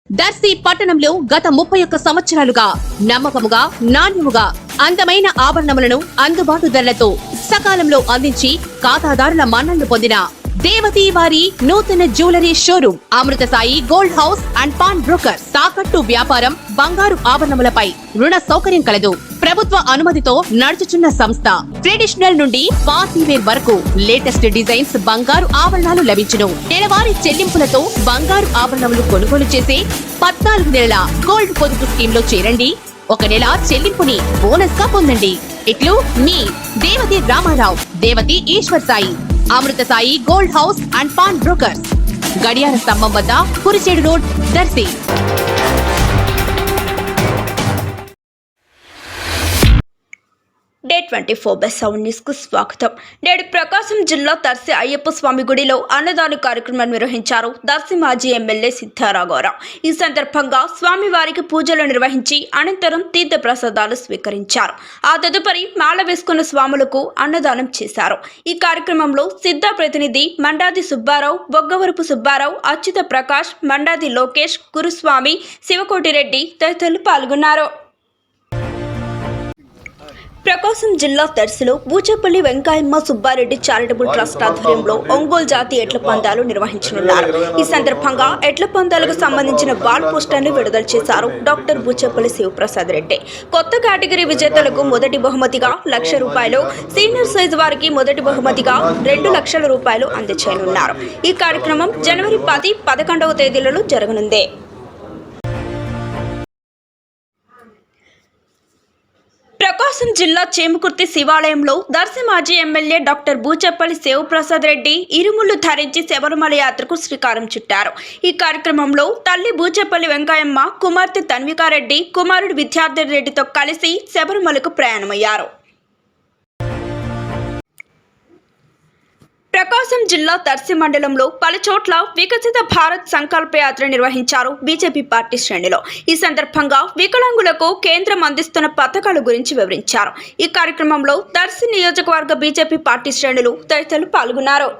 దర్శి పట్టణంలో గత 31 సంవత్సరాలుగా నమ్మకముగా నాణ్యముగా అందమైన ఆభరణములను అందుబాటు ధరలతో సకాలంలో అందించి ఖాతాదారుల మన్ననలు పొందిన దేవతి వారి నూతన jewellery showroom Amrutha Sai gold house and pawn broker. తాకట్టు వ్యాపారం, బంగారు ఆభరణములపై రుణ సౌకర్యం కలదు. ప్రభుత్వ అనుమతితో నడుచుచున్న సంస్థ. ట్రెడిషనల్ నుండి పార్టీ వేర్ వరకు లేటెస్ట్ డిజైన్స్ బంగారు ఆభరణాలు లభించును. నెలవారీ చెల్లింపులతో బంగారు ఆభరణములు కొనుగోలు చేసి 14 నెలల గోల్డ్ పొదుపు స్కీమ్ లో చేరండి. 1 నెల చెల్లింపుని బోనస్ గా పొందండి. ఇట్లు మీ Devathi Ramarao, Devathi Eshwar Sai, Amrutha Sai gold house and pawn brokers, గడియార స్తంభం వద్ద, Kurichedu road, Darsi. Day 24/7 news కు స్వాగతం. నేడు ప్రకాశం జిల్లా దర్శి అయ్యప్ప స్వామి గుడిలో అన్నదాన కార్యక్రమం నిర్వహించారు దర్శి మాజీ ఎమ్మెల్యే సిద్ధారాఘవరావు. ఈ సందర్భంగా స్వామివారికి పూజలు నిర్వహించి అనంతరం తీర్థ ప్రసాదాలు స్వీకరించారు. ఆ తదుపరి మాల వేసుకున్న స్వాములకు అన్నదానం చేశారు. ఈ కార్యక్రమంలో సిద్ధ ప్రతినిధి మండాది సుబ్బారావు, బొగ్గవరపు సుబ్బారావు, అచ్యుత ప్రకాష్, మండాది లోకేష్, గురుస్వామి, శివకోటిరెడ్డి తదితరులు పాల్గొన్నారు. ప్రకాశం జిల్లా దర్శిలో బూచేపల్లి వెంకయ్యమ్మ సుబ్బారెడ్డి చారిటబుల్ ట్రస్ట్ ఆధ్వర్యంలో ఒంగోలు జాతి ఎడ్ల పందాలు నిర్వహించనున్నారు. ఈ సందర్భంగా ఎడ్ల పందాలకు సంబంధించిన వాల్ పోస్టర్ను విడుదల చేశారు డాక్టర్ బూచేపల్లి శివప్రసాద్ రెడ్డి. కొత్త కేటగిరీ విజేతలకు మొదటి బహుమతిగా ₹1,00,000, సీనియర్ సైజ్ వారికి మొదటి బహుమతిగా ₹2,00,000 అందజేయనున్నారు. ఈ కార్యక్రమం జనవరి 10, 11వ తేదీలలో జరగనుంది. ప్రకాశం జిల్లా చేమకుర్తి శివాలయంలో దర్శి మాజీ ఎమ్మెల్యే డాక్టర్ బూచేపల్లి శివప్రసాద్ రెడ్డి ఇరుముళ్లు ధరించి శబరిమల యాత్రకు శ్రీకారం చుట్టారు. ఈ కార్యక్రమంలో తల్లి బూచేపల్లి వెంకయ్యమ్మ, కుమార్తె తన్వికారెడ్డి, కుమారుడు విద్యార్థి రెడ్డితో కలిసి శబరిమలకు ప్రయాణమయ్యారు. ప్రకాశం జిల్లా దర్శి మండలంలో పలుచోట్ల వికసిత భారత్ సంకల్ప యాత్ర నిర్వహించారు బీజేపీ పార్టీ శ్రేణులు. ఈ సందర్భంగా వికలాంగులకు కేంద్రం అందిస్తున్న పథకాల గురించి వివరించారు. ఈ కార్యక్రమంలో దర్శి నియోజకవర్గ బీజేపీ పార్టీ శ్రేణులు తదితరులు పాల్గొన్నారు.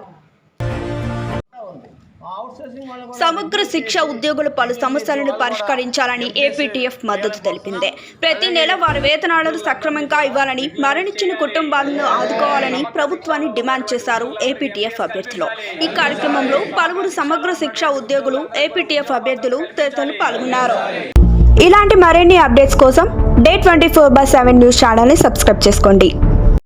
సమగ్ర శిక్ష ఉద్యోగులు పలు సమస్యలను పరిష్కరించాలని ఏపీటీఎఫ్ మద్దతు తెలిపింది. ప్రతి నెల వారి వేతనాలను సక్రమంగా ఇవ్వాలని, మరణించిన కుటుంబాలను ఆదుకోవాలని ప్రభుత్వాన్ని డిమాండ్ చేశారు ఏపీటీఎఫ్ అభ్యర్థులు. ఈ కార్యక్రమంలో పలువురు సమగ్ర శిక్ష ఉద్యోగులు, ఏపీటీఎఫ్ అభ్యర్థులు తదితరులు పాల్గొన్నారు. ఇలాంటి మరిన్ని అప్డేట్స్ కోసం డే 24/7 న్యూస్ ఛానల్ని సబ్స్క్రైబ్ చేసుకోండి.